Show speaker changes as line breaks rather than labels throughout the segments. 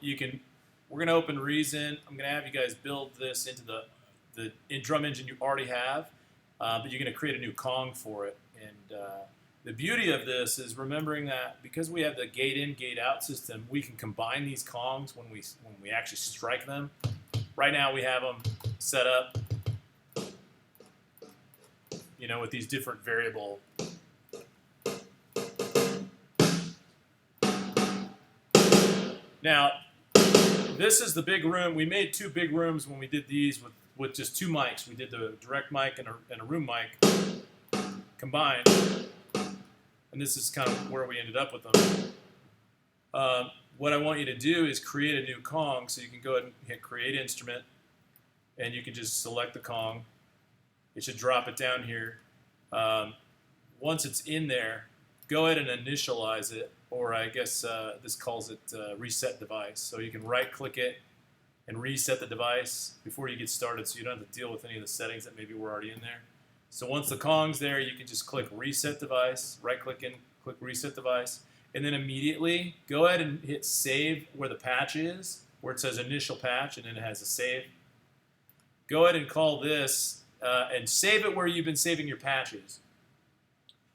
we're going to open Reason. I'm going to have you guys build this into the drum engine you already have, but you're going to create a new Kong for it. And the beauty of this is remembering that because we have the gate in, gate out system, we can combine these Kongs when we actually strike them. Right now we have them set up, with these different variable. Now, this is the big room. We made 2 big rooms when we did these with just 2 mics. We did the direct mic and a room mic combined. And this is kind of where we ended up with them. What I want you to do is create a new Kong. So you can go ahead and hit Create Instrument. And you can just select the Kong. It should drop it down here. Once it's in there, go ahead and initialize it. Or I guess this calls it Reset Device. So you can right-click it and reset the device before you get started so you don't have to deal with any of the settings that maybe were already in there. So once the Kong's there, you can just click Reset Device, right-click and click Reset Device, and then immediately go ahead and hit Save where the patch is, where it says Initial Patch, and then it has a save. Go ahead and call this and save it where you've been saving your patches.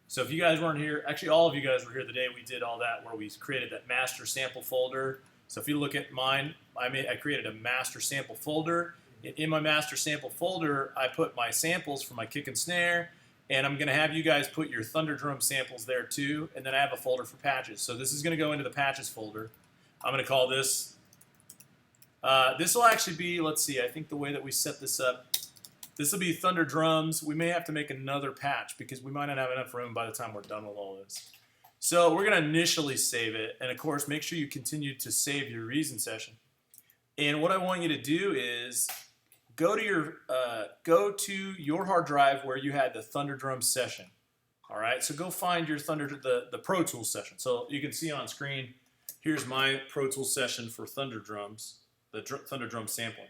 So if you guys weren't here, actually all of you guys were here the day we did all that, where we created that master sample folder. So if you look at mine, I created a master sample folder. In my master sample folder, I put my samples for my kick and snare, and I'm going to have you guys put your Thunder Drum samples there too, and then I have a folder for patches. So this is going to go into the patches folder. I'm going to call this, this will actually be, let's see, I think the way that we set this up, this will be Thunder Drums. We may have to make another patch because we might not have enough room by the time we're done with all this. So we're going to initially save it, and of course, make sure you continue to save your Reason session. And what I want you to do is go to your hard drive where you had the Thunder Drum session. All right, so go find your the Pro Tools session. So you can see on screen, here's my Pro Tools session for Thunder Drums, the Thunder Drum sampling.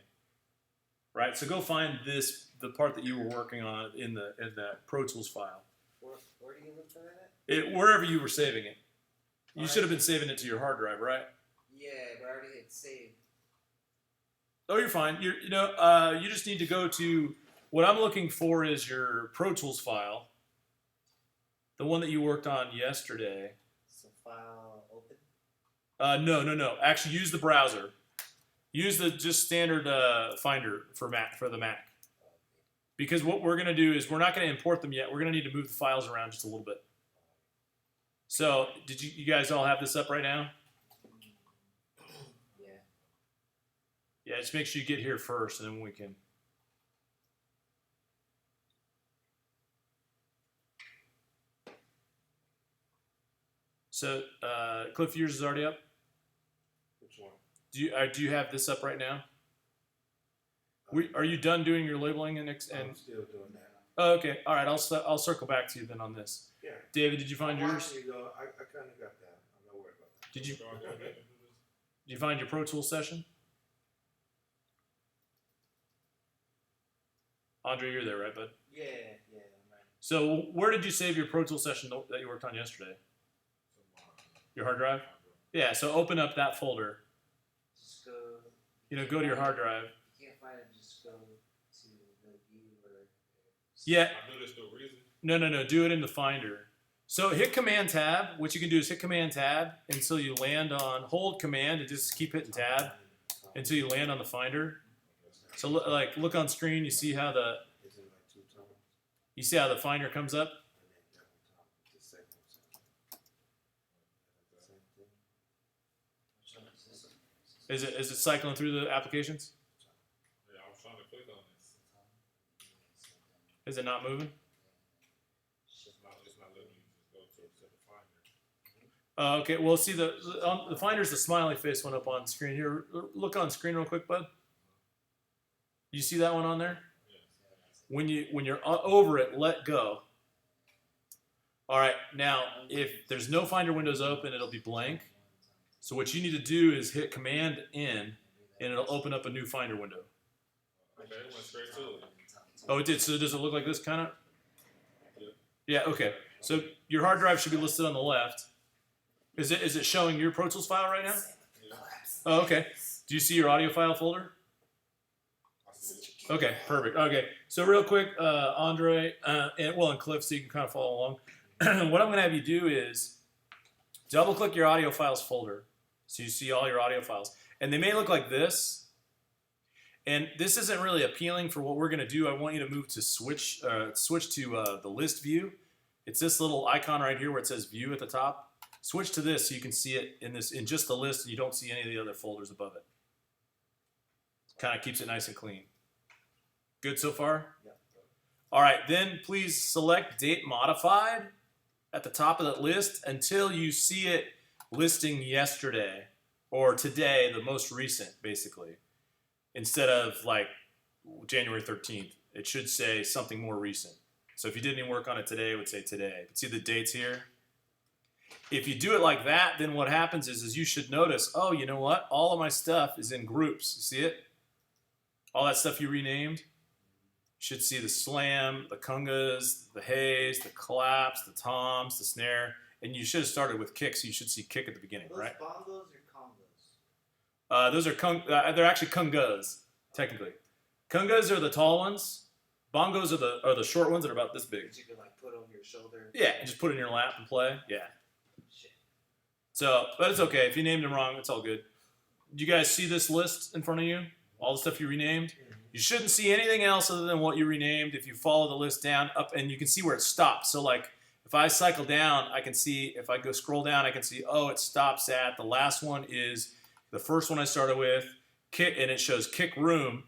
Right, so go find the part that you were working on in the Pro Tools file.
Where do you look for that?
Wherever you were saving it. You should have been saving it to your hard drive, right?
Yeah, but I already hit save.
Oh, you're fine. You just need to go to, what I'm looking for is your Pro Tools file, the one that you worked on yesterday.
So file open?
No. Actually, use the browser. Use the just standard Finder for the Mac. Because what we're going to do is we're not going to import them yet. We're going to need to move the files around just a little bit. So, did you guys all have this up right now?
Yeah.
Yeah, just make sure you get here first, and then we can. So, Cliff, yours is already up?
Which one?
Do you have this up right now? Are you done doing your labeling and
I'm still doing that.
Oh, okay. All right. I'll circle back to you then on this.
Yeah.
David, did you find yours?
I kind of got that. I'm not worried about that.
Did you find your Pro Tools session? Andre, you're there, right, bud?
Yeah, man.
So where did you save your Pro Tools session that you worked on yesterday? Your hard drive? Yeah. So open up that folder.
Just go.
Go to your hard drive.
You can't find it. Just go to the view or.
Yeah.
I know there's no reason.
No. Do it in the Finder. So hit Command Tab. What you can do is hit Command Tab until you land on, hold Command and just keep hitting Tab until you land on the Finder. So look on screen. You see how the Finder comes up. Is it cycling through the applications?
Yeah, I was trying to click on this.
Is it not moving?
It's not letting me just go to the Finder.
Okay, well, see, the Finder's the smiley face one up on screen. Here, look on screen real quick, bud. You see that one on there?
Yes.
When you're over it, let go. All right, now, if there's no Finder windows open, it'll be blank. So what you need to do is hit Command N, and it'll open up a new Finder window.
Okay, it went straight to it.
Oh, it did. So does it look like this kind of?
Yeah.
Yeah, okay. So your hard drive should be listed on the left. Is it showing your Pro Tools file right now?
Yeah.
Oh, okay. Do you see your audio file folder? Okay, perfect. Okay, so real quick, Andre, and Cliff, so you can kind of follow along. What I'm going to have you do is double-click your audio files folder, so you see all your audio files, and they may look like this. And this isn't really appealing for what we're going to do. I want you to move to switch to the list view. It's this little icon right here where it says view at the top. Switch to this so you can see it in just the list and you don't see any of the other folders above it. Kind of keeps it nice and clean. Good so far?
Yep.
All right, then please select date modified at the top of that list until you see it listing yesterday or today, the most recent, basically. Instead of like January 13th, it should say something more recent. So if you did any work on it today, it would say today. But see the dates here? If you do it like that, then what happens is you should notice, oh, you know what? All of my stuff is in groups. You see it? All that stuff you renamed. You should see the slam, the congas, the haze, the claps, the toms, the snare. And you should have started with kick, so you should see kick at the beginning,
Those
right?
bongos or congos?
Those are they're actually congas, technically. Congas are the tall ones. Bongos are the short ones that are about this big.
That you can like put over your shoulder.
Yeah, and just put it in your lap and play. Yeah.
Shit.
So, but it's okay. If you named them wrong, it's all good. Do you guys see this list in front of you? All the stuff you renamed? You shouldn't see anything else other than what you renamed. If you follow the list down, up, and you can see where it stops. So like, if I cycle down, I can see, if I go scroll down, I can see, oh, it stops at, the last one is the first one I started with, kick, and it shows kick room.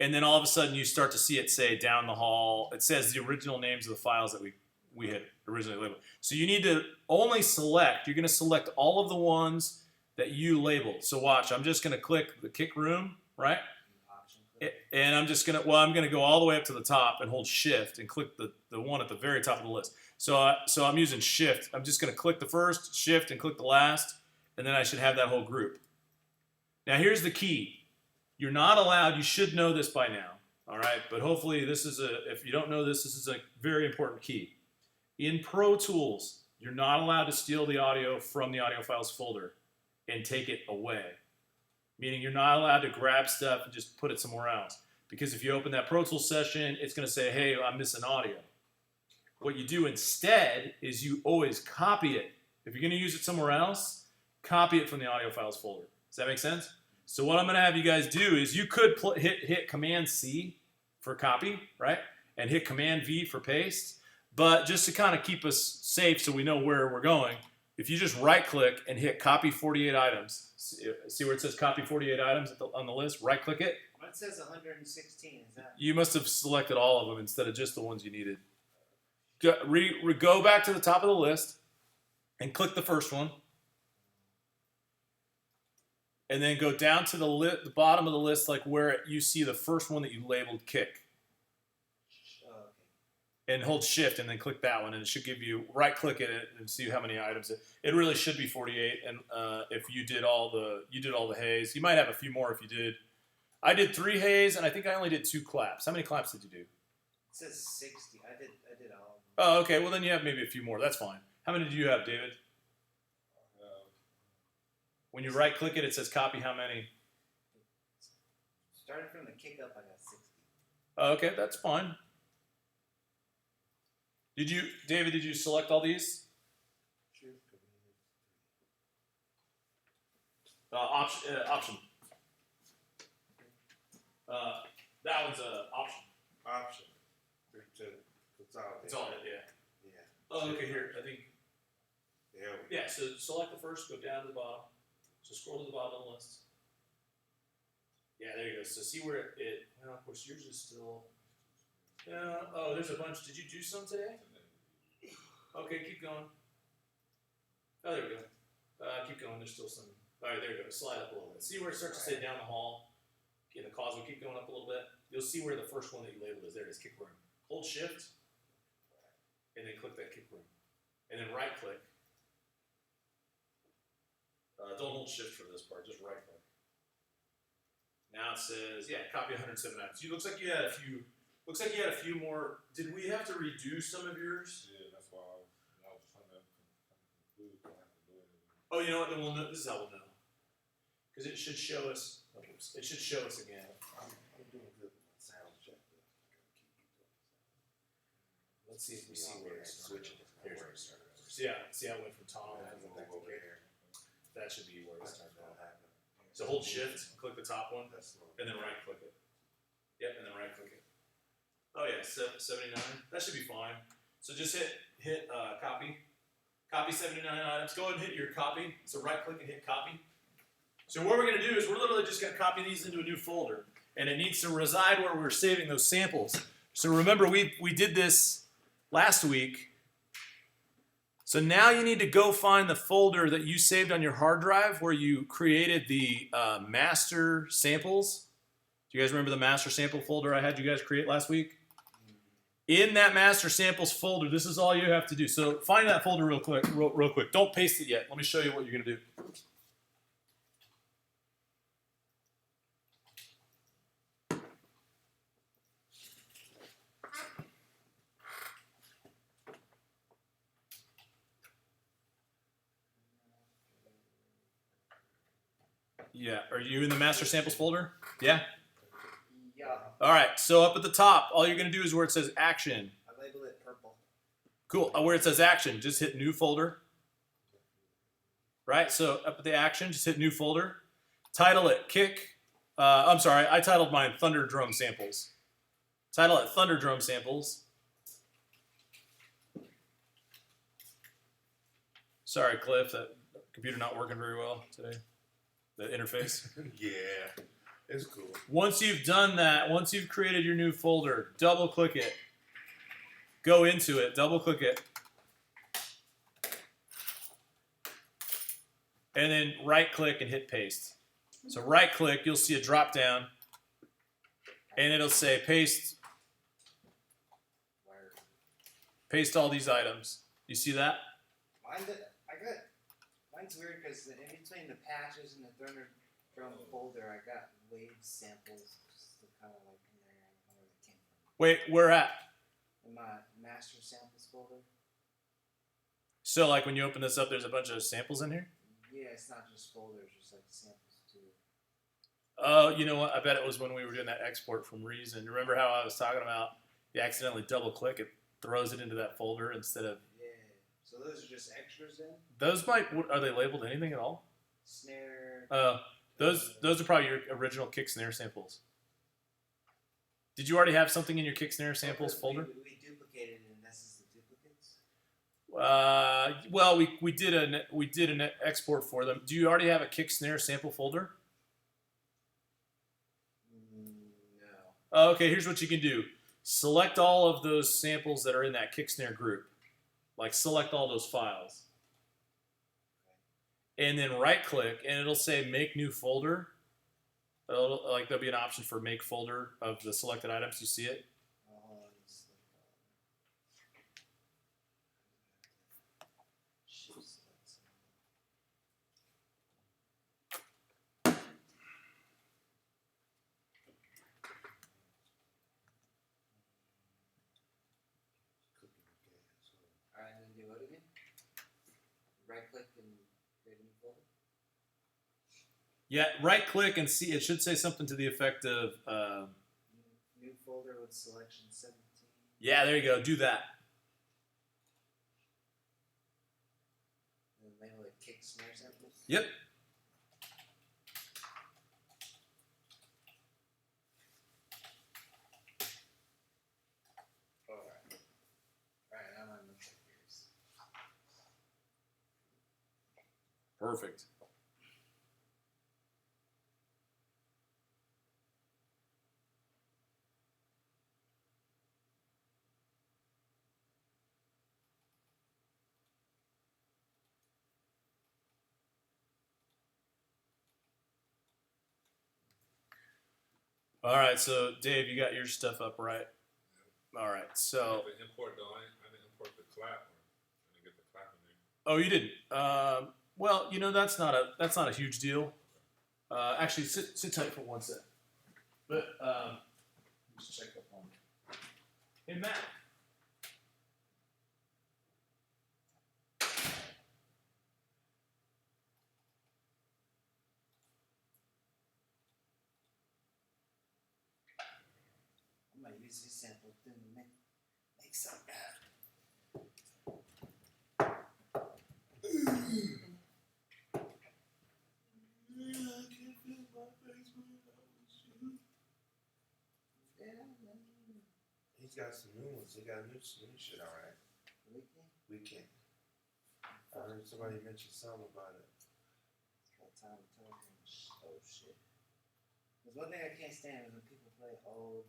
And then all of a sudden you start to see it say down the hall. It says the original names of the files that we had originally labeled. So you need to only select, you're going to select all of the ones that you labeled. So watch, I'm just going to click the kick room, right? And I'm just going to, I'm going to go all the way up to the top and hold shift and click the one at the very top of the list. So I'm using shift. I'm just going to click the first, shift, and click the last, and then I should have that whole group. Now here's the key. You're not allowed, you should know this by now, all right? But hopefully if you don't know this is a very important key. In Pro Tools, you're not allowed to steal the audio from the audio files folder and take it away. Meaning you're not allowed to grab stuff and just put it somewhere else. Because if you open that Pro Tools session, it's gonna say, hey, I'm missing audio. What you do instead is you always copy it. If you're gonna use it somewhere else, copy it from the audio files folder. Does that make sense? So what I'm going to have you guys do is you could hit Command C for copy, right? And hit Command V for paste. But just to kind of keep us safe so we know where we're going, if you just right-click and hit Copy 48 items, see where it says Copy 48 items on the list? Right-click it.
What says 116? Is that?
You must have selected all of them instead of just the ones you needed. Go back to the top of the list and click the first one. And then go down to the bottom of the list, like where you see the first one that you labeled kick.
Oh, okay.
And hold shift and then click that one, and it should give you, right-click it and see how many items. It really should be 48, and if you did all the haze. You might have a few more if you did. I did 3 haze, and I think I only did 2 claps. How many claps did you do?
It says 60. I did all of them.
Oh, okay. Well, then you have maybe a few more. That's fine. How many do you have, David? When you right-click it, it says copy how many?
Starting from the kick up, I got 60.
Oh, okay, that's fine. David, did you select all these? Option. That one's option.
Option. To consolidate.
It's all it, yeah.
Yeah.
Oh, okay, here, I think.
There we go.
Yeah, so select the first, go down to the bottom. So scroll to the bottom of the list. Yeah, there you go. So see where well, of course, yours is still. Oh, there's a bunch. Did you do some today? Okay, keep going. Oh, there we go. Keep going. There's still some. All right, there you go. Slide up a little bit. See where it starts to say down the hall? Okay, the causal. Keep going up a little bit. You'll see where the first one that you labeled is. There it is, kick room. Hold shift, and then click that kick room. And then right click. Don't hold shift for this part, just right click. Now it says, yeah, copy 107 items. Looks like you had a few more. Did we have to redo some of yours?
Yeah, that's why I was trying to conclude.
Oh, you know what? Then we'll know. This is how we'll know. because it should show us. It should show us again.
I'm doing good with my sound check.
Let's see if we see where it's
switching.
Here's where it started. See how it went from tom
I'll
back to
over
kick?
there.
That should be where it
That's
started.
gonna happen.
So hold shift, click the top one,
That's slow.
and then right click it. Yep, and then right click it. Oh yeah, 79. That should be fine. So just hit copy. Copy 79 items. Go ahead and hit your copy. So right click and hit copy. So what we're going to do is we're literally just going to copy these into a new folder. And it needs to reside where we're saving those samples. So remember, we did this last week. So now you need to go find the folder that you saved on your hard drive where you created the master samples. Do you guys remember the master sample folder I had you guys create last week? In that master samples folder, this is all you have to do. So find that folder real quick. Don't paste it yet. Let me show you what you're going to do. Yeah, are you in the master samples folder? Yeah?
Yeah.
All right, so up at the top, all you're going to do is where it says action.
I label it purple.
Cool, where it says action, just hit new folder. Right, so up at the action, just hit new folder. Title it kick. I'm sorry, I titled mine Thunder Drum Samples. Title it Thunder Drum Samples. Sorry, Cliff, that computer not working very well today. The interface.
Yeah, it's cool.
Once you've done that, once you've created your new folder, double click it. Go into it, double click it. And then right click and hit paste. So right click, you'll see a drop down and it'll say paste all these items. You see that?
Mine's weird because in between the patches and the Thunder Drum folder, I got wave samples, just kind of like in there. I don't know where they came from.
Wait, where at?
In my master samples folder.
So like when you open this up, there's a bunch of samples in here?
Yeah, it's not just folders, just like samples too.
Oh, you know what? I bet it was when we were doing that export from Reason. Remember how I was talking about you accidentally double click, it throws it into that folder instead of...
Yeah. So those are just extras then?
Those are they labeled anything at all?
Snare.
Those are probably your original kick snare samples. Did you already have something in your kick snare samples folder?
We duplicated it, and this is the duplicates?
Well, we did an export for them. Do you already have a kick snare sample folder?
No.
Okay, here's what you can do. Select all of those samples that are in that kick snare group. Like select all those files. And then right click and it'll say make new folder. There'll be an option for make folder of the selected items. You see it?
Alright, then do what again? Right click and create a new folder?
Yeah, right click and see. It should say something to the effect of.
New folder with selection 17.
Yeah, there you go. Do that.
And label it kick snare samples?
Yep.
Alright. Alright, now I'm looking at yours.
Perfect. All right, so Dave, you got your stuff up, right? All right, so.
The import though, I didn't import the clap. I didn't get the clap in there.
Oh, you didn't. Well, you know that's not a huge deal. Actually, sit tight for 1 sec. But let's check up on. Hey Matt.
these samples didn't make something out.
He's got some new ones. He got new shit, all right. Weekend. I heard somebody mention something about it.
What time to tell him? Oh shit. There's one thing I can't stand is when people play old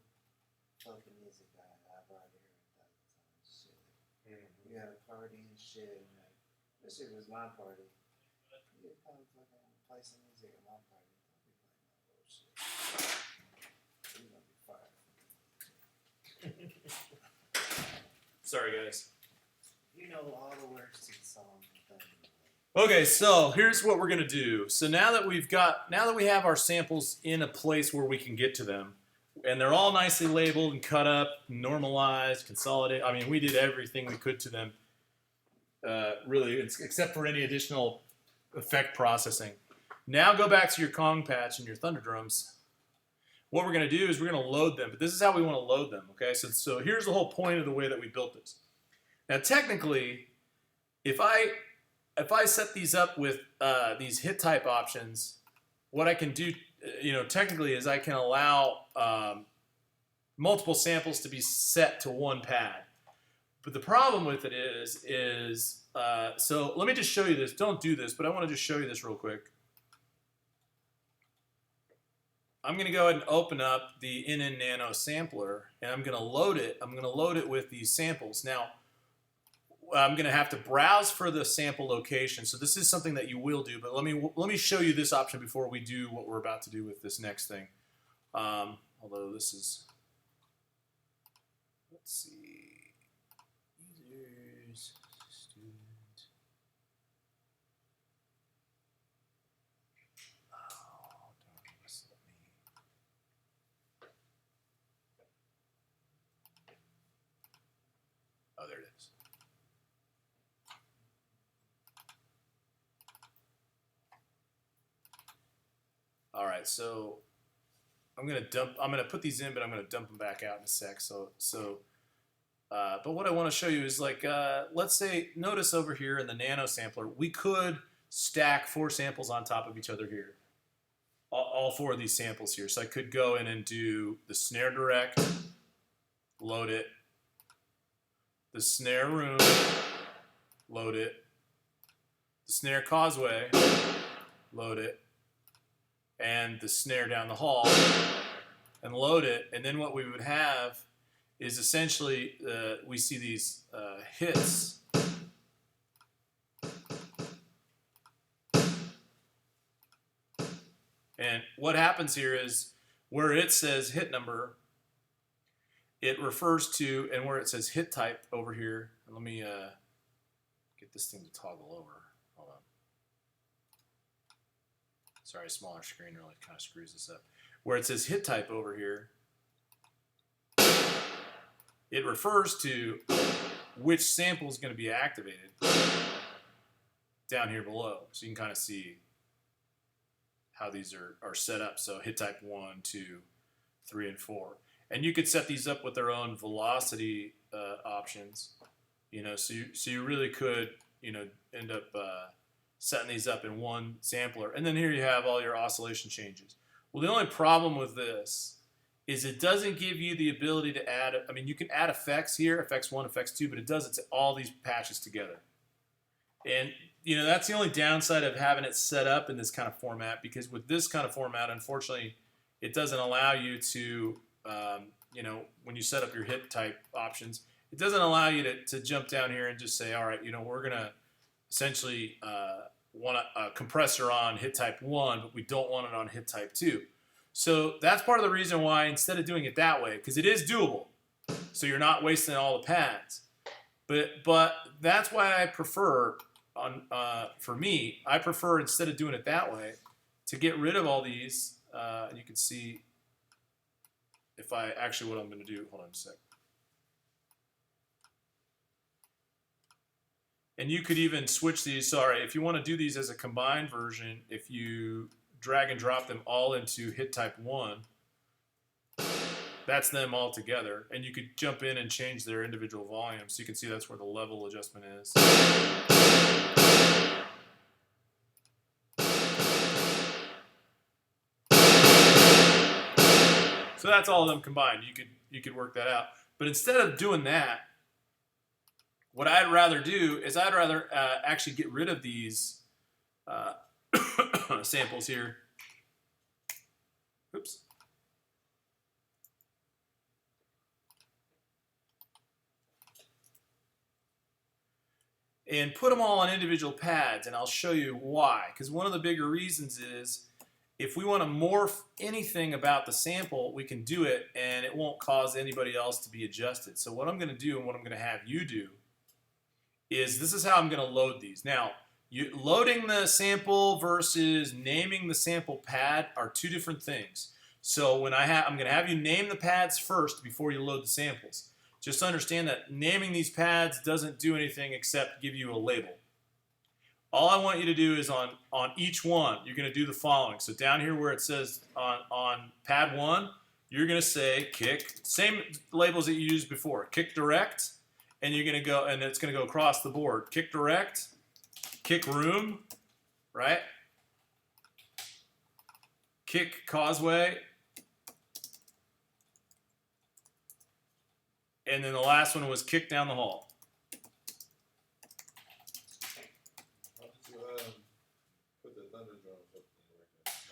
fucking music I've already heard 1,000 times. Shit.
Mm-hmm.
You had a party and shit, and like, this shit was my party. You come fucking play some music at my party. Don't be playing that bullshit. You're gonna be fired.
Sorry, guys.
You know all the words to the song.
Okay, so here's what we're gonna do. So now that we have our samples in a place where we can get to them, and they're all nicely labeled and cut up, normalized, consolidated. I mean, we did everything we could to them, really, except for any additional effect processing. Now go back to your Kong patch and your Thunder drums. What we're gonna do is we're gonna load them, but this is how we want to load them. Okay, so here's the whole point of the way that we built this. Now, technically, if I set these up with these hit type options, what I can do, technically is I can allow multiple samples to be set to one pad. But the problem with it is so let me just show you this. Don't do this, but I want to just show you this real quick. I'm going to go ahead and open up the NN Nano sampler, and I'm going to load it. I'm going to load it with these samples. Now, I'm going to have to browse for the sample location. So this is something that you will do, but let me show you this option before we do what we're about to do with this next thing. Although this is, let's see, users, student. Oh, don't listen to me. Oh, there it is. All right, so I'm gonna put these in, but I'm gonna dump them back out in a sec. But what I want to show you is like, let's say, notice over here in the Nano sampler, we could stack 4 samples on top of each other here. All 4 of these samples here. So I could go in and do the snare direct, load it, the snare room, load it, the snare causeway, load it, and the snare down the hall, and load it. And then what we would have is essentially, we see these hits. And what happens here is where it says hit number, it refers to, and where it says hit type over here, and let me get this thing to toggle over. Hold on. Sorry, smaller screen really kind of screws this up. Where it says hit type over here, it refers to which sample is going to be activated down here below. So you can kind of see how these are set up. So hit type 1, 2, 3, and 4. And you could set these up with their own velocity options. So you really could, end up setting these up in one sampler. And then here you have all your oscillation changes. Well, the only problem with this is it doesn't give you the ability to add, you can add effects here, effects 1, effects 2, but it does it to all these patches together. And, that's the only downside of having it set up in this kind of format, because with this kind of format, unfortunately, it doesn't allow you to, when you set up your hit type options, it doesn't allow you to jump down here and just say, all right, we're going to essentially want a compressor on hit type 1, but we don't want it on hit type 2. So that's part of the reason why, instead of doing it that way, because it is doable, so you're not wasting all the pads. But that's why I prefer, for me, I prefer, instead of doing it that way, to get rid of all these. And you can see if I actually what I'm going to do. Hold on a sec. And you could even switch these. Sorry, if you want to do these as a combined version, if you drag and drop them all into hit type 1, That's them all together. And you could jump in and change their individual volumes. So you can see that's where the level adjustment is. So that's all of them combined. You could work that out. But instead of doing that, what I'd rather do is I'd rather actually get rid of these samples here. Oops. And put them all on individual pads, and I'll show you why. Because one of the bigger reasons is if we want to morph anything about the sample, we can do it, and it won't cause anybody else to be adjusted. So what I'm going to do and what I'm going to have you do is this is how I'm going to load these. Now, loading the sample versus naming the sample pad are two different things. So when I'm going to have you name the pads first before you load the samples. Just understand that naming these pads doesn't do anything except give you a label. All I want you to do is on each one, you're going to do the following. So down here where it says on pad 1, you're going to say kick, same labels that you used before, kick direct, and you're going to go, and it's going to go across the board. Kick direct, kick room, right? Kick causeway, and then the last one was kick down the hall.
How did you put the thunder drums up in the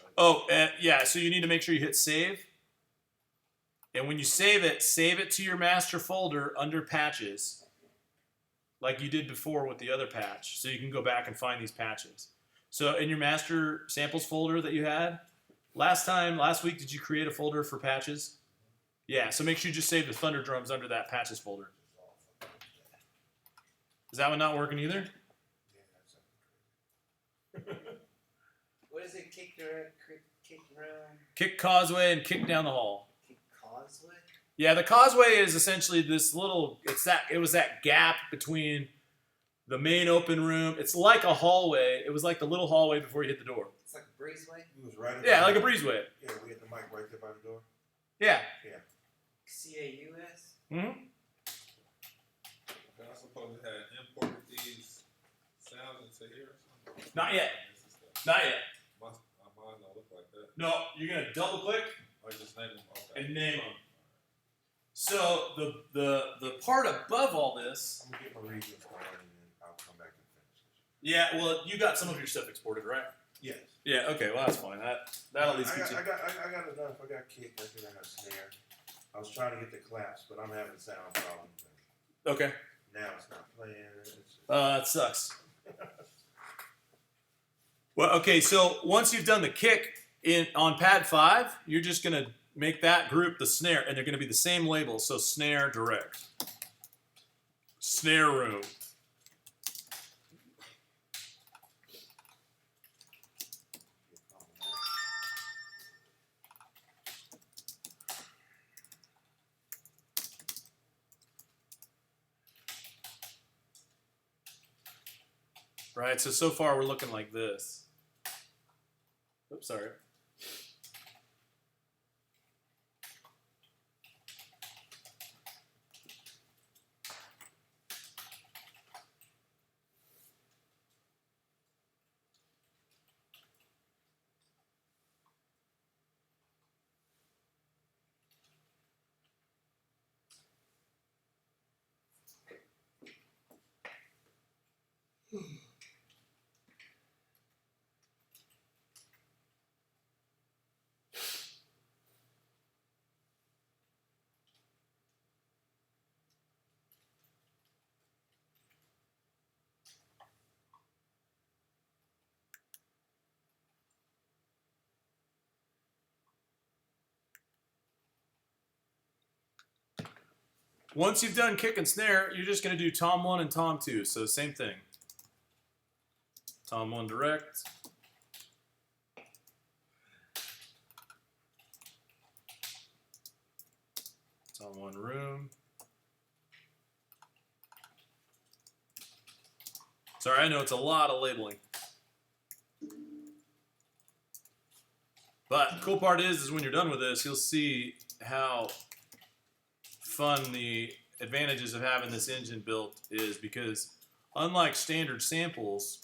record?
Oh, yeah, so you need to make sure you hit save. And when you save it to your master folder under patches, like you did before with the other patch, so you can go back and find these patches. So in your master samples folder that you had, last week, did you create a folder for patches? Yeah, so make sure you just save the thunder drums under that patches folder. Is that one not working either?
What is it? Kick direct, kick room,
Kick causeway and kick down the hall.
kick causeway.
Yeah, the causeway is essentially this little. It was that gap between the main open room. It's like a hallway. It was like the little hallway before you hit the door.
It's like a breezeway.
He was right.
Yeah, like a breezeway.
Yeah, we had the mic right there by the door.
Yeah.
CAUS.
Mm-hmm.
Okay, I suppose it had imported these sounds into here or something?
Not yet.
This is the-
Not yet.
Mine don't look like that.
No, you're gonna double click
I just name them. Okay.
and name them. So the part above all this.
I'm gonna get my regions going and then I'll come back and finish.
Yeah. Well, you got some of your stuff exported, right?
Yes.
Yeah. Okay. Well, that's fine. That'll at least
I
get you.
got enough. I got kick. I think I got snare. I was trying to get the claps, but I'm having sound problems.
Okay.
Now it's not playing. It's just,
That sucks. Well, okay. So once you've done the kick on pad 5, you're just gonna make that group the snare, and they're gonna be the same labels. So snare direct, snare room. Right, so far we're looking like this. Oops, sorry. Once you've done kick and snare, you're just going to do tom 1 and tom 2. So same thing. Tom 1 direct. Tom 1 room. Sorry, I know it's a lot of labeling. But the cool part is when you're done with this, you'll see how fun the advantages of having this engine built is because unlike standard samples,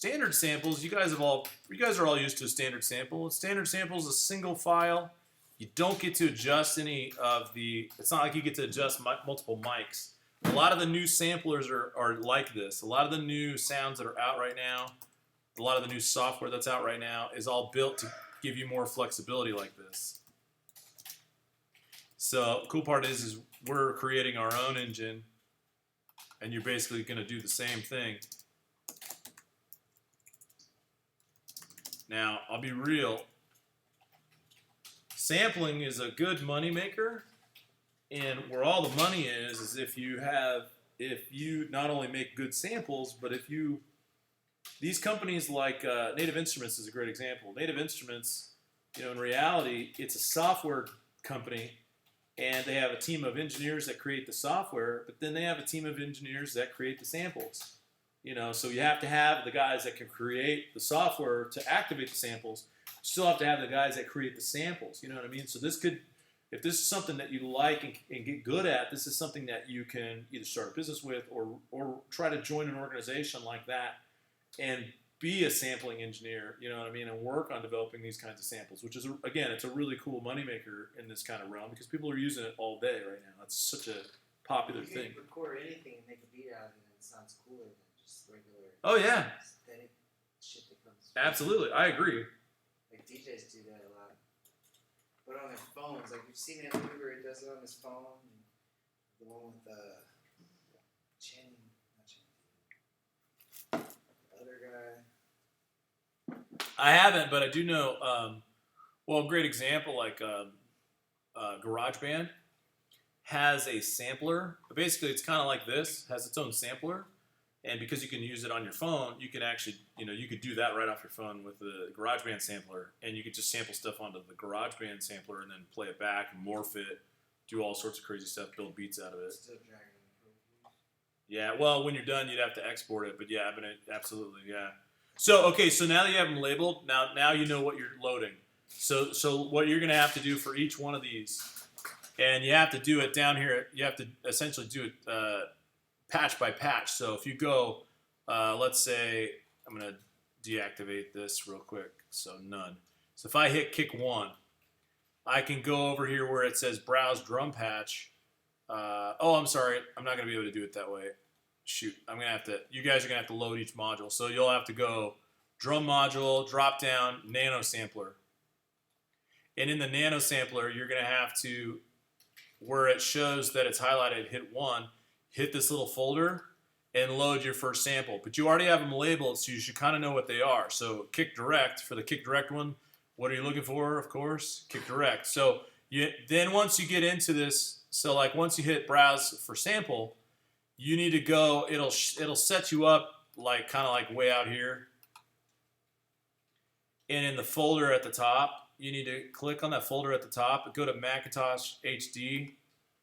you guys are all used to a standard sample. A standard sample is a single file. You don't get to adjust any of the. It's not like you get to adjust multiple mics. A lot of the new samplers are like this. A lot of the new sounds that are out right now, a lot of the new software that's out right now is all built to give you more flexibility like this. So the cool part is we're creating our own engine, and you're basically going to do the same thing. Now, I'll be real. Sampling is a good money maker, and where all the money is if you not only make good samples, but if you, these companies like Native Instruments is a great example. Native Instruments, in reality, it's a software company, and they have a team of engineers that create the software, but then they have a team of engineers that create the samples. So you have to have the guys that can create the software to activate the samples. You still have to have the guys that create the samples. You know what I mean? So this could, if this is something that you like and get good at, this is something that you can either start a business with or try to join an organization like that and be a sampling engineer, you know what I mean, and work on developing these kinds of samples, which is, again, it's a really cool moneymaker in this kind of realm because people are using it all day right now. It's such a popular thing.
You can record anything and make a beat out of it, and it sounds cooler than just regular.
Oh, yeah.
Aesthetic shit that comes.
Absolutely, I agree.
Like DJs do that a lot. But on their phones, like you've seen that movie where he does it on his phone. The one with Channing, not Channing, the other guy.
I haven't, but I do know. A great example like GarageBand has a sampler. Basically, it's kind of like this. Has its own sampler, and because you can use it on your phone, you can actually, you could do that right off your phone with the GarageBand sampler, and you could just sample stuff onto the GarageBand sampler and then play it back, morph it, do all sorts of crazy stuff, build beats out of it.
Still dragging the Pro Tools.
Yeah, well, when you're done, you'd have to export it, but yeah, absolutely, yeah. So, okay, so now that you have them labeled, now you know what you're loading. So what you're going to have to do for each one of these, and you have to do it down here, you have to essentially do it patch by patch. So if you go, let's say, I'm going to deactivate this real quick, so none. So if I hit kick 1, I can go over here where it says browse drum patch. I'm sorry, I'm not going to be able to do it that way. Shoot, you guys are going to have to load each module. So you'll have to go drum module, drop down, nano sampler. And in the nano sampler, you're going to have to, where it shows that it's highlighted, hit 1, hit this little folder, and load your first sample. But you already have them labeled, so you should kind of know what they are. So kick direct, for the kick direct one, what are you looking for, of course? Kick direct. So then once you get into this, so like once you hit browse for sample, you need to go, it'll set you up like kind of like way out here. And in the folder at the top, you need to click on that folder at the top, go to Macintosh HD,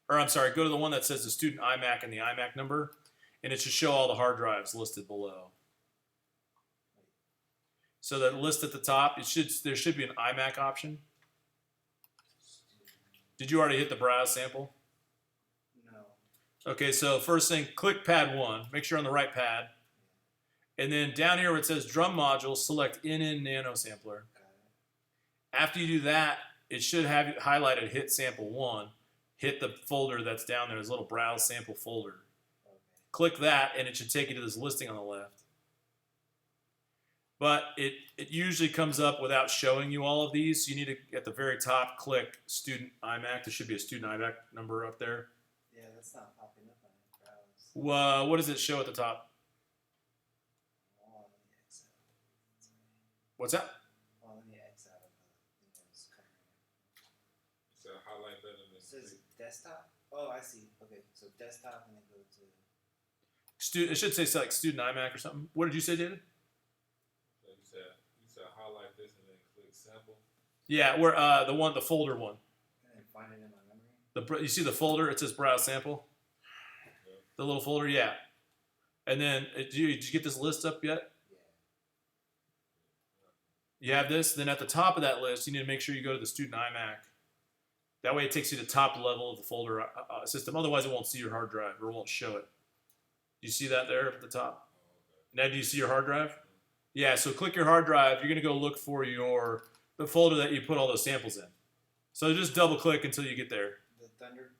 or I'm sorry, go to the one that says the student iMac and the iMac number, and it should show all the hard drives listed below. So that list at the top, there should be an iMac option. Did you already hit the browse sample?
No.
Okay, so first thing, click pad 1. Make sure you're on the right pad. And then down here where it says drum module, select in nano sampler. After you do that, it should have it highlighted hit sample 1. Hit the folder that's down there, this little browse sample folder.
Okay.
Click that, and it should take you to this listing on the left. But it usually comes up without showing you all of these. So you need to, at the very top, click student iMac. There should be a student iMac number up there.
Yeah, that's not popping up on it. Browse.
What does it show at the top?
Oh, let me X out.
What's that?
Oh, let me X out of the Windows covering it.
So highlight that in
It
the
says desktop. Oh, I see. Okay, so desktop and then go to.
It should say like student iMac or something. What did you say, David?
You said highlight this and then click sample.
Yeah, where the folder one.
And then find it in my memory.
You see the folder? It says browse sample.
Yeah.
The little folder, yeah. And then did you get this list up yet?
Yeah.
You have this. Then at the top of that list, you need to make sure you go to the student iMac. That way it takes you to top level of the folder system. Otherwise, it won't see your hard drive or it won't show it. Do you see that there at the top? Now, do you see your hard drive? Yeah, so click your hard drive. You're going to go look for the folder that you put all those samples in. So just double click until you get there.
The Thunder.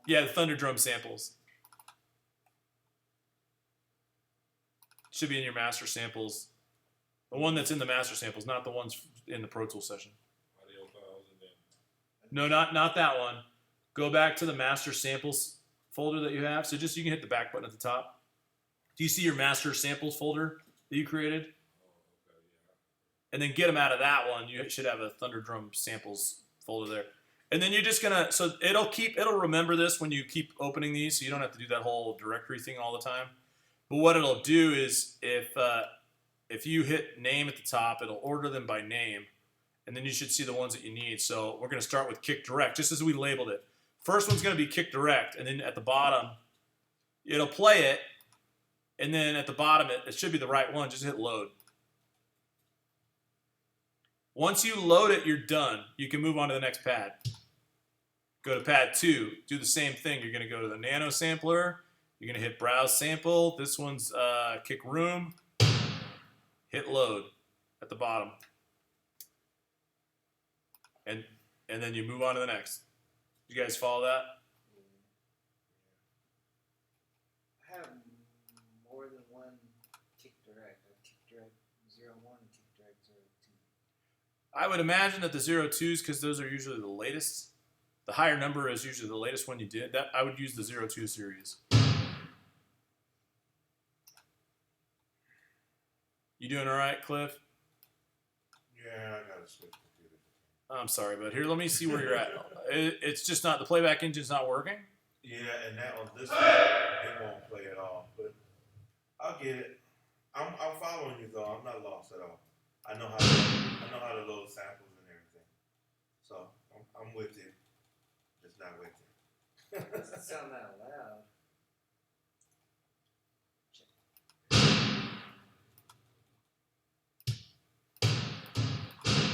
Yeah, the Thunder Drum samples. Should be in your master samples. The one that's in the master samples, not the ones in the Pro Tools session.
Audio files and then.
No, not that one. Go back to the master samples folder that you have. So just you can hit the back button at the top. Do you see your master samples folder that you created?
Oh, okay, yeah.
And then get them out of that one. You should have a Thunder Drum samples folder there. And then you're just gonna, so it'll remember this when you keep opening these, so you don't have to do that whole directory thing all the time. But what it'll do is if you hit name at the top, it'll order them by name, and then you should see the ones that you need. So we're gonna start with Kick Direct, just as we labeled it. First one's gonna be Kick Direct, and then at the bottom, it'll play it, and then at the bottom, it should be the right one. Just hit load. Once you load it, you're done. You can move on to the next pad. Go to pad 2. Do the same thing. You're going to go to the nano sampler. You're going to hit browse sample. This one's kick room. Hit load at the bottom. And then you move on to the next. You guys follow that?
I have more than one Kick Direct. I have Kick Direct 01 and Kick Direct 02.
I would imagine that the 02s, because those are usually the latest. The higher number is usually the latest one you did. That I would use the 02 series. You doing all right, Cliff?
Yeah, I gotta switch computer.
I'm sorry, but here, let me see where you're at. It's just not, the playback engine's not working?
Yeah, and that on this one, it won't play at all. But I'll get it. I'm following you though. I'm not lost at all. I know how to load samples and everything. So I'm with you. Just not with you.
It doesn't sound that loud.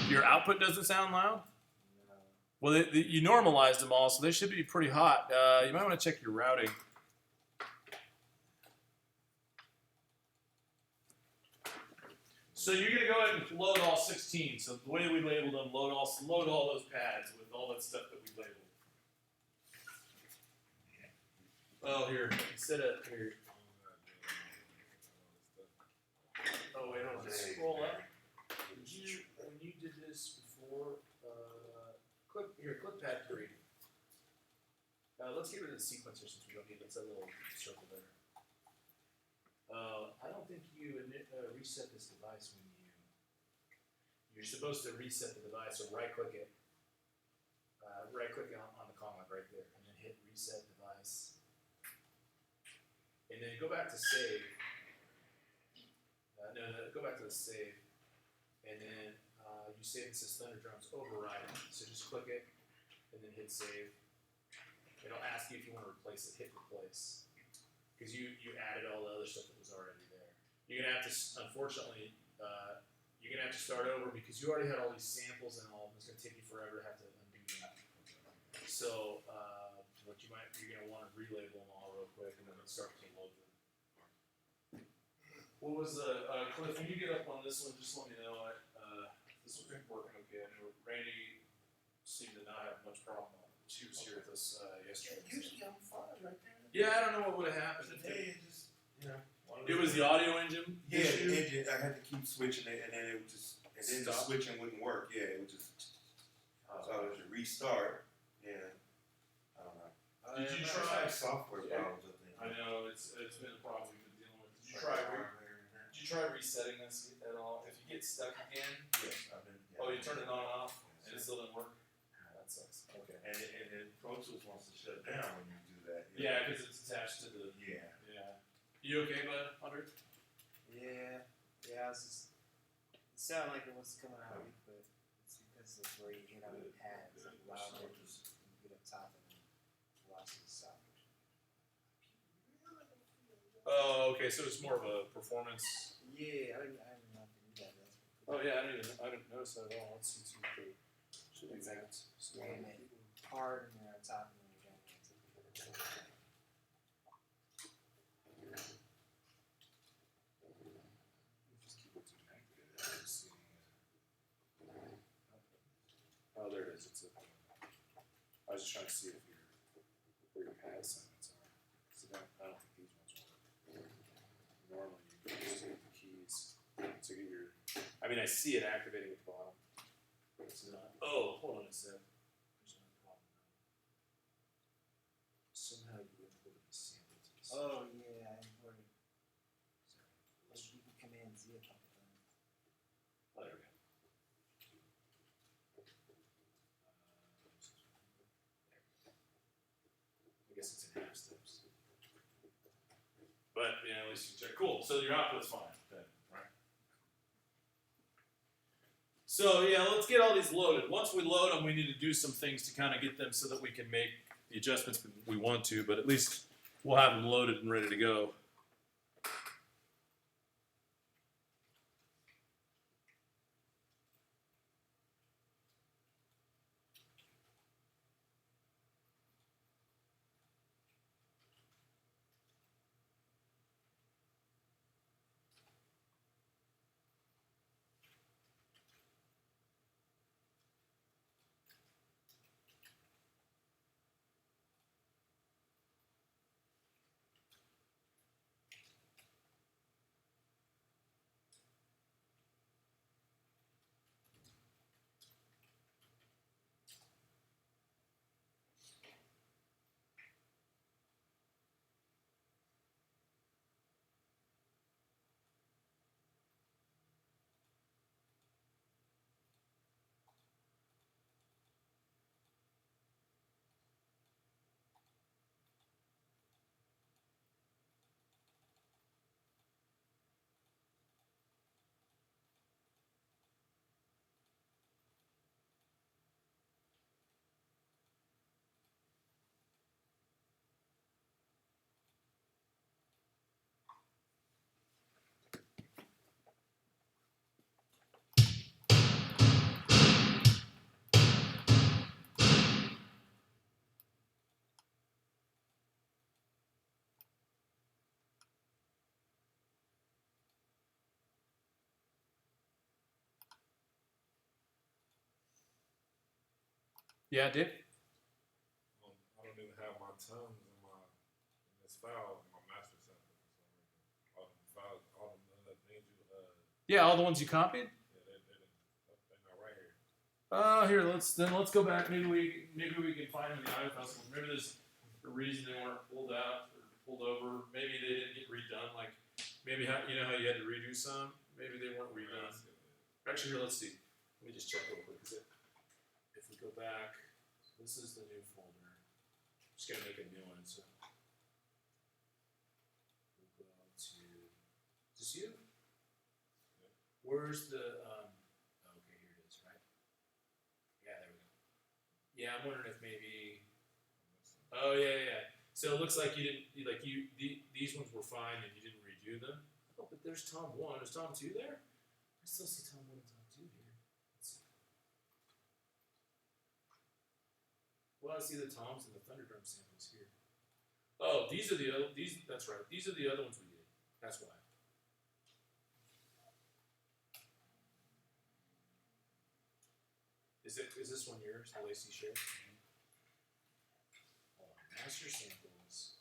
Your output doesn't sound loud?
No.
Well, you normalized them all, so they should be pretty hot. You might want to check your routing. So you're going to go ahead and load all 16. So the way we labeled them, load all those pads with all that stuff that we labeled. Oh, here, instead of here. Oh, wait, hold on. Scroll up. When you did this before, click pad 3. Let's get rid of the sequencer since we don't need that little circle there. I don't think you reset this device when you're supposed to reset the device, so right-click it. Right-click on the comment right there, and then hit reset device. And then go back to save. No, go back to the save. And then you save this as Thunder Drums override. So just click it, and then hit save. It'll ask you if you want to replace it. Hit replace. Because you added all the other stuff that was already there. You're gonna have to, unfortunately, you're gonna have to start over because you already had all these samples and all of them. It's gonna take you forever to have to undo that. So you're gonna want to relabel them all real quick and then start to load them. What was Cliff? When you get up on this one, just let me know. This one's working okay. I know Randy seemed to not have much problem. She was here with us yesterday.
Usually I'm fine right there.
Yeah, I don't know what would have happened.
Today it just,
It was the audio engine.
Yeah,
issue?
the engine. I had to keep switching it, and then it would just, and then the
Stop.
switching wouldn't work. Yeah, it would just. So I had to restart. Yeah, I don't know.
Did you
It's
try?
like software problems, I think.
I know it's been a problem we've been dealing with. Did you try resetting this at all? If you get stuck again,
Yes, I've been. Yeah,
oh, you turned it on and off, and it
Yes.
still didn't work. That sucks. Okay.
And Pro Tools wants to shut down when you do that.
Yeah, because it's attached to the.
Yeah.
Yeah. You okay, bud? 100.
Yeah. Yeah, it sounded like it was coming out weak, but it's because of where you hit on the pads. Like louder, you get up top and then velocity stop.
Oh, okay. So it's more of a performance.
Yeah, I didn't know if you knew that. That's
Oh yeah, I didn't notice that at all. Let's see. Should be that.
Damn it. hard and they're on top and then you're down.
Just keep it connected. I'm seeing it. Oh, there it is. It's a. I was just trying to see if where your pad assignments are. So I don't think these ones work. Normally, you can just hit the keys to get your. I mean, I see it activating at the bottom. But it's not. Oh, hold on a sec. There's another problem. Somehow you imported the samples.
Oh yeah, I imported. Sorry. You can command Z a couple times.
Oh, there we go. I guess it's in half steps. But yeah, at least you check. Cool. So your output's fine then, right?
So yeah, let's get all these loaded. Once we load them, we need to do some things to kind of get them so that we can make the adjustments we want to, but at least we'll have them loaded and ready to go. Yeah, Dave?
I don't even have my tongues in this file, in my master sample for some reason. All the files, all the things you
Yeah, all the ones you copied.
yeah, they're not right here.
Here, let's go back. Maybe we can find them in the audio festival. Maybe there's a reason they weren't pulled out or pulled over. Maybe they didn't get redone. Like maybe you know how you had to redo some. Maybe they weren't redone. Actually, here, let's see. Let me just check real quick. If we go back, this is the new folder. I'm just gonna make a new one. So we'll go to. Is this you? Where's the? Okay, here it is. Right. Yeah, there we go. Yeah, I'm wondering if maybe. Oh yeah. So it looks like you didn't these ones were fine and you didn't redo them. Oh, but there's Tom 1. Is Tom 2 there? I still see Tom 1 and Tom 2 here. Let's see. Well, I see the toms and the Thunderdrum samples here. Oh, these are the other. That's right. These are the other ones we did. That's why. Is this one yours? The Lacey share? Hold on. Master samples.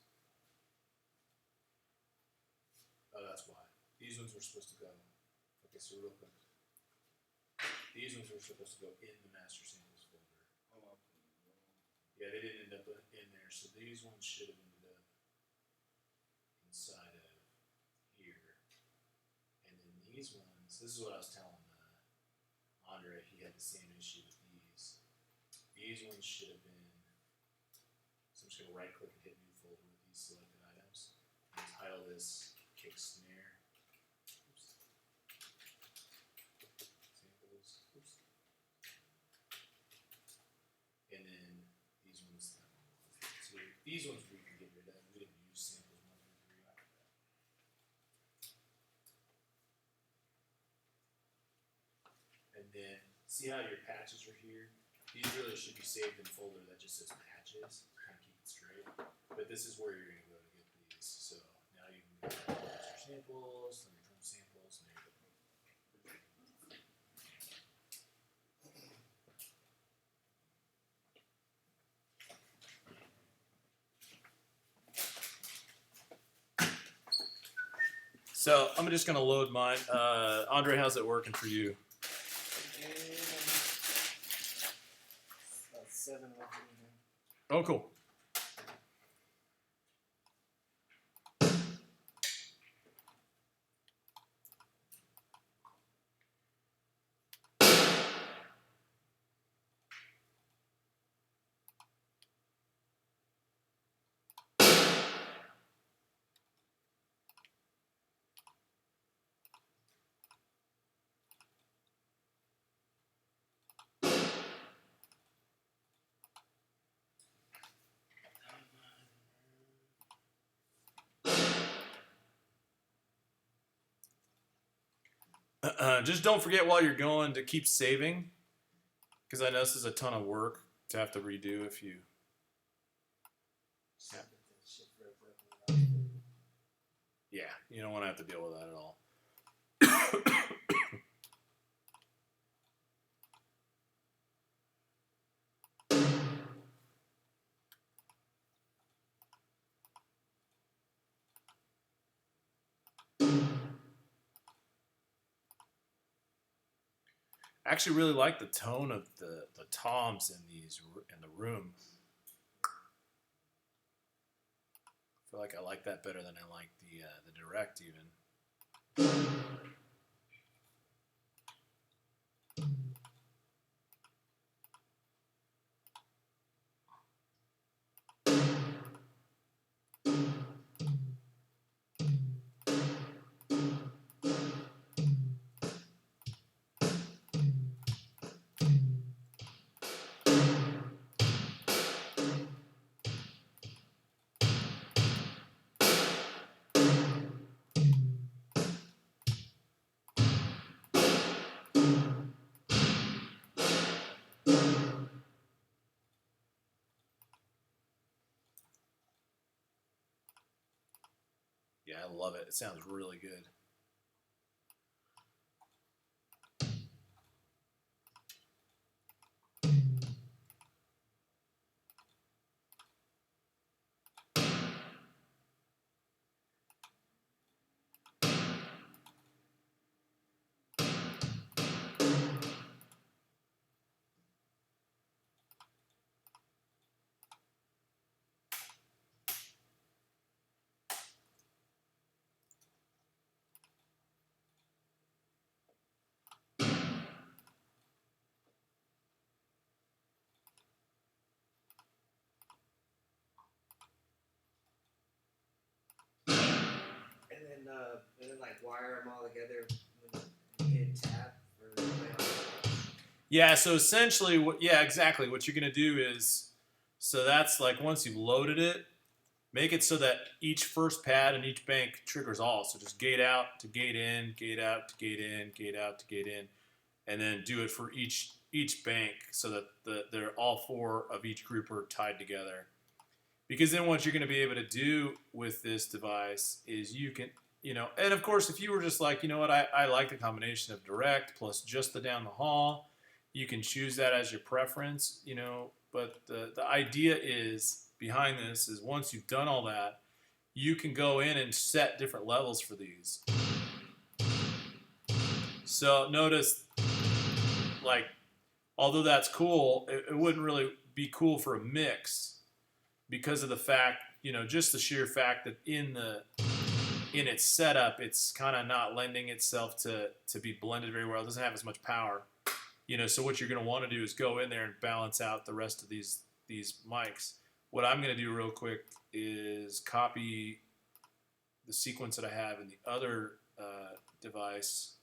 Oh, that's why. These ones were supposed to go. Okay, so real quick. These ones were supposed to go in the master samples folder. Yeah, they didn't end up in there, so these ones should have ended up inside of here. And then these ones, this is what I was telling Andre, he had the same issue with these. These ones should have been, so I'm just gonna right click and hit new folder with these selected items. And title this kick snare. Oops. Samples. Oops. And then these ones, these ones we can get rid of. We didn't use samples 1 through 3. And then see how your patches are here?
These really should be saved in a folder that just says patches, kind of keep it straight. But this is where you're going to go to get these. So now you can go to your samples, and your drum samples, and there you go.
So I'm just gonna load mine. Andre, how's it working for you?
And about 7 left in there.
Oh, cool. Just don't forget while you're going to keep saving, because I know this is a ton of work to have to redo if you.
Just get that shit broke up.
Yeah, you don't want to have to deal with that at all. I actually really like the tone of the toms in the room. I feel like I like that better than I like the direct even. Yeah, I love it. It sounds really good.
And then like wire them all together when you hit tab for playing.
Yeah, so essentially, exactly. What you're gonna do is, so that's like once you've loaded it, make it so that each first pad and each bank triggers all. So just gate out to gate in, gate out to gate in, gate out to gate in, and then do it for each bank so that they're all 4 of each group are tied together. Because then what you're going to be able to do with this device is you can, and of course if you were just like, you know what, I like the combination of direct plus just the down the hall, you can choose that as your preference, but the idea is behind this is once you've done all that, you can go in and set different levels for these. So notice, like, although that's cool, it wouldn't really be cool for a mix because of the fact, just the sheer fact that in its setup, it's kind of not lending itself to be blended very well. It doesn't have as much power, so what you're going to want to do is go in there and balance out the rest of these mics. What I'm going to do real quick is copy the sequence that I have in the other device.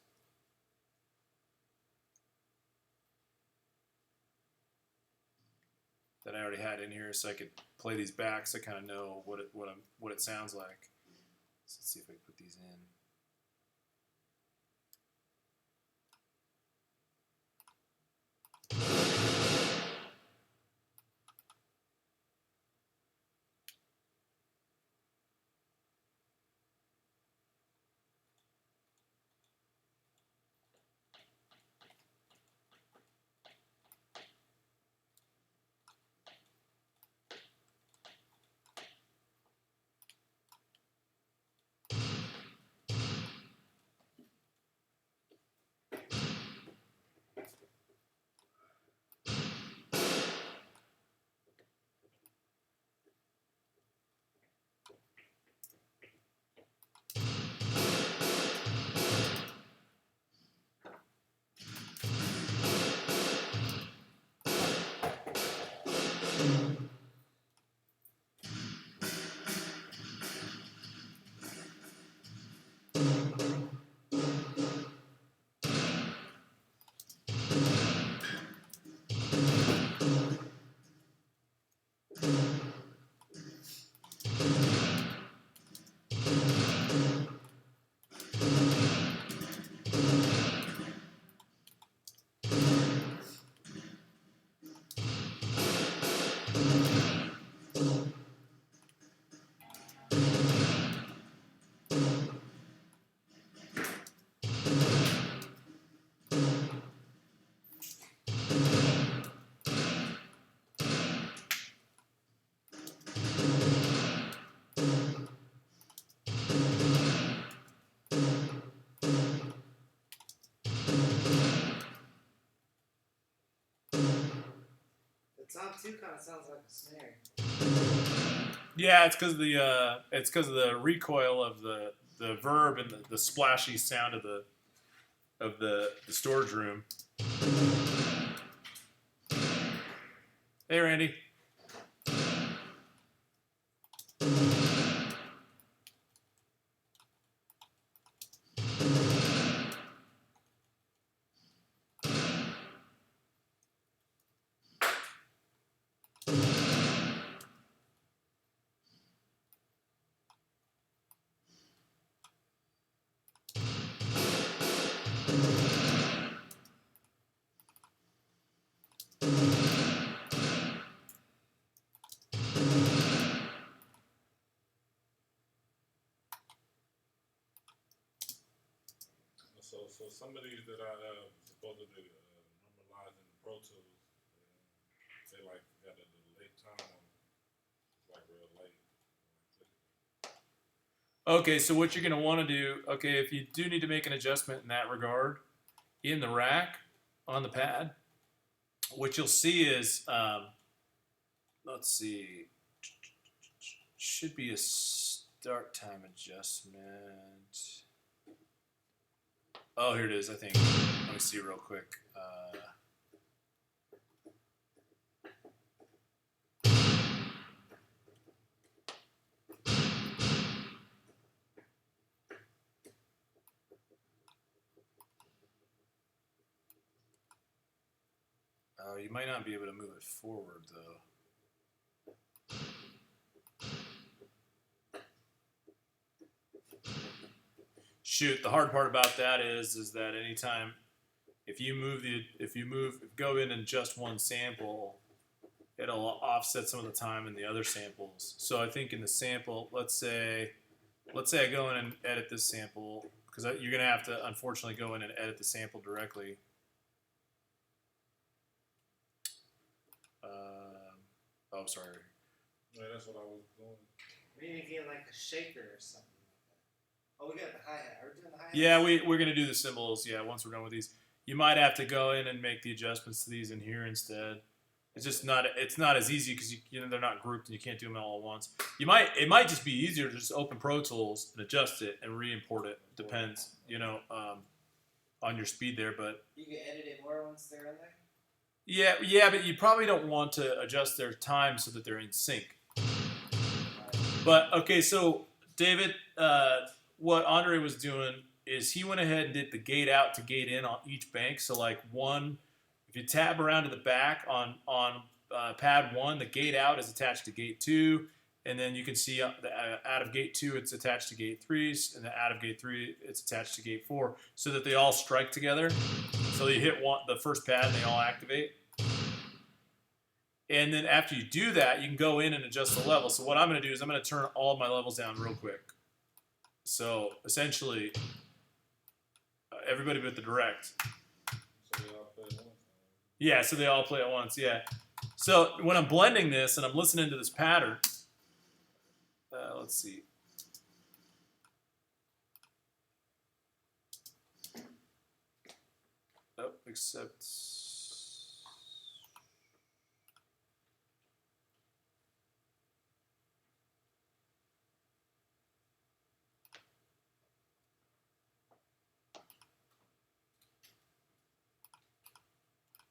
That I already had in here, so I could play these back, so I kind of know what it sounds like. So let's see if I can put these in.
The top two kind of sounds like a snare.
Yeah, it's because of the recoil of the verb and the splashy sound of the storage room. Hey, Randy.
So some of these that I supposedly normalize in the Pro Tools, they like got the late time on, it's like real late.
Okay, so what you're going to want to do, okay, if you do need to make an adjustment in that regard, in the rack, on the pad, what you'll see is, let's see, should be a start time adjustment. Oh, here it is, I think. Let me see real quick. Oh, you might not be able to move it forward, though. Shoot, the hard part about that is that anytime if you go in and just one sample, it'll offset some of the time in the other samples. So I think in the sample, let's say I go in and edit this sample, because you're gonna have to unfortunately go in and edit the sample directly. Oh, sorry.
Yeah, that's what I was doing.
We need to get like a shaker or something like that. Oh, we got the hi-hat. Are we doing the hi-hat?
Yeah, we're gonna do the cymbals. Yeah, once we're done with these, you might have to go in and make the adjustments to these in here instead. It's just not as easy because you know they're not grouped and you can't do them all at once. It might just be easier to just open Pro Tools and adjust it and re-import it. Depends, on your speed there. But
You can edit it more once they're in there.
yeah, but you probably don't want to adjust their time so that they're in sync. But okay, so David, what Andre was doing is he went ahead and did the gate out to gate in on each bank. So like if you tab around to the back on pad 1, the gate out is attached to gate 2, and then you can see out of gate 2 it's attached to gate 3, and the out of gate 3 it's attached to gate 4, so that they all strike together. So you hit the first pad and they all activate. And then after you do that, you can go in and adjust the level. So what I'm going to do is I'm going to turn all of my levels down real quick. So essentially, everybody but the direct.
So they all play at once.
Yeah, so they all play at once, yeah. So when I'm blending this and I'm listening to this pattern, let's see. Oh, except...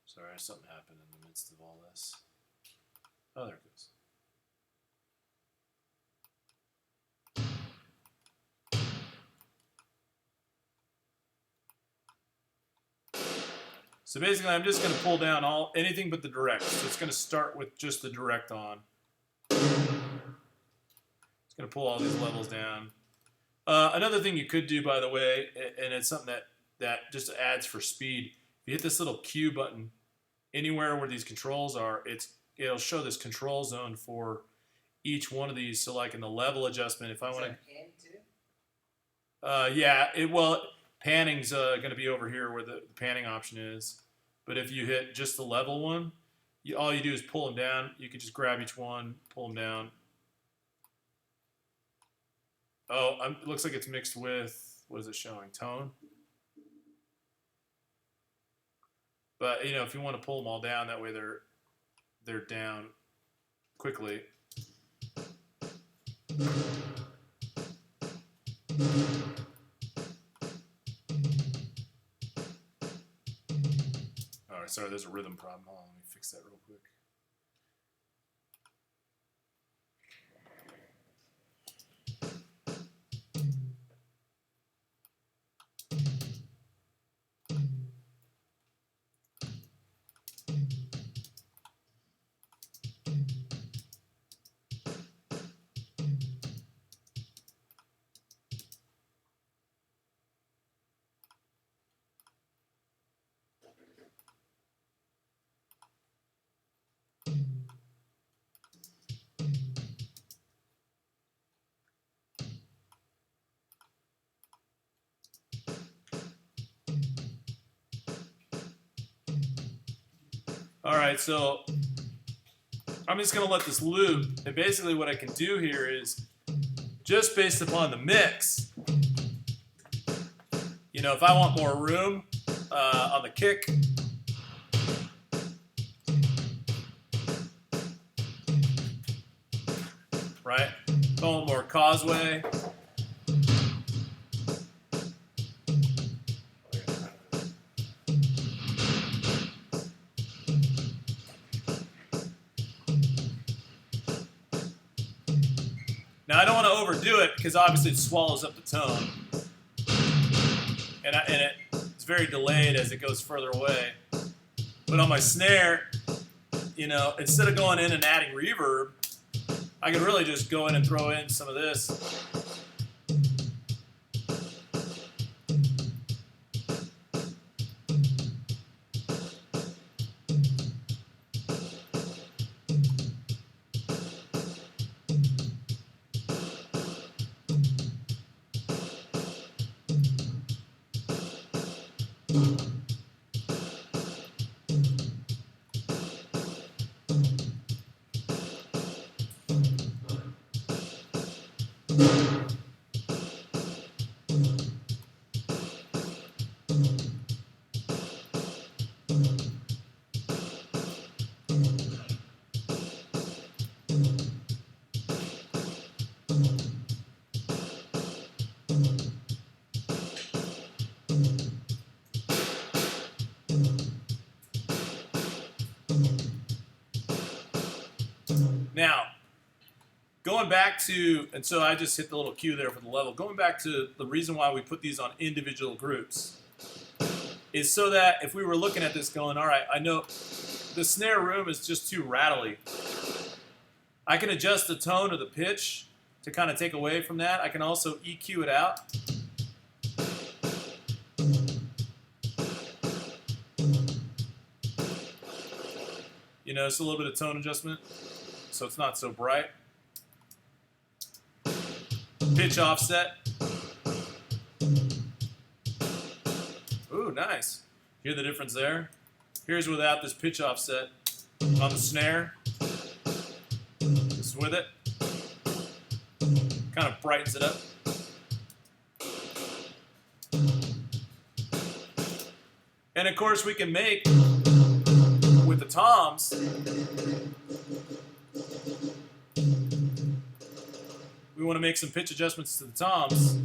Sorry, something happened in the midst of all this. Oh, So basically, I'm just going to pull down anything but the direct. So it's going to start with just the direct on. It's going to pull all these levels down. Another thing you could do, by the way, and it's something that just adds for speed. If you hit this little Q button anywhere where these controls are, it'll show this control zone for each one of these. So like in the level adjustment, if I want to,
Pan too?
yeah, panning's going to be over here where the panning option is. But if you hit just the level one, all you do is pull them down. You can just grab each one, pull them down. Oh, it looks like it's mixed with, what is it showing? Tone. But you know, if you want to pull them all down, that way they're down quickly. All right, sorry, there's a rhythm problem. Hold on, let me fix that real quick. All right, so I'm just going to let this loop. And basically what I can do here is just based upon the mix, you know, if I want more room on the kick, right? If I want more causeway, now I don't want to overdo it because obviously it swallows up the tone, and it's very delayed as it goes further away. But on my snare, you know, instead of going in and adding reverb, I could really just go in and throw in some of this. Now, going back to, and so I just hit the little Q there for the level. Going back to the reason why we put these on individual groups is so that if we were looking at this going, all right, I know the snare room is just too rattly. I can adjust the tone or the pitch to kind of take away from that. I can also EQ it out. You know, it's a little bit of tone adjustment, so it's not so bright. Pitch offset. Ooh, nice. Hear the difference there? Here's without this pitch offset on the snare. This is with it. Kind of brightens it up. And of course we can make, with the toms, we want to make some pitch adjustments to the toms.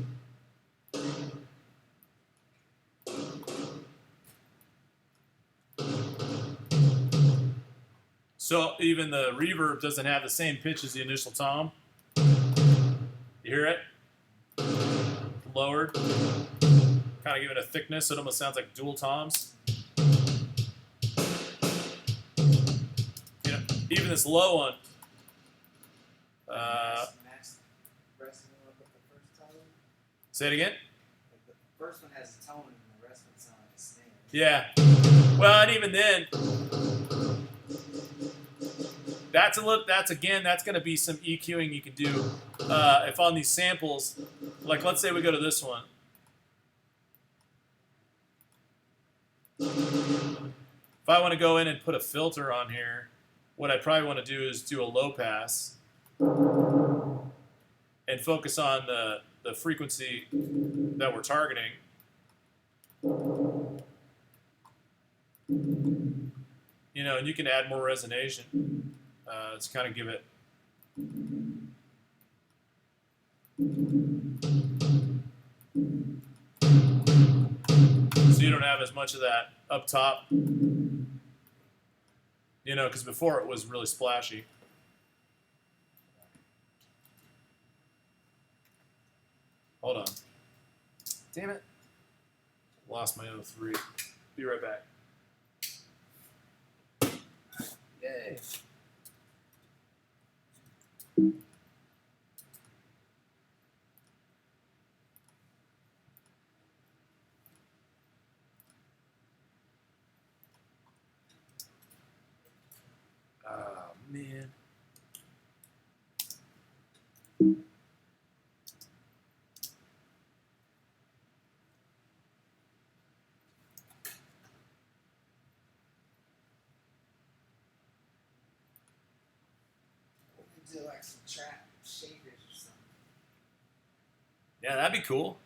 So even the reverb doesn't have the same pitch as the initial tom. You hear it? Lowered. Kind of give it a thickness so it almost sounds like dual toms. even this low one.
Max resting up with the first tone.
Say it again.
Like the first one has a tone, and the rest of it sounds like a snare.
Yeah. Well, and even then, that's a look. That's going to be some EQing you can do. If on these samples, like let's say we go to this one. If I want to go in and put a filter on here, what I probably want to do is do a low pass and focus on the frequency that we're targeting. You know, and you can add more resonation to kind of give it. So you don't have as much of that up top. You know, because before it was really splashy. Hold on. Damn it. Lost my 03. Be right back.
Yay.
Oh, man.
We could do like some trap shakers or something.
Yeah, that'd be cool.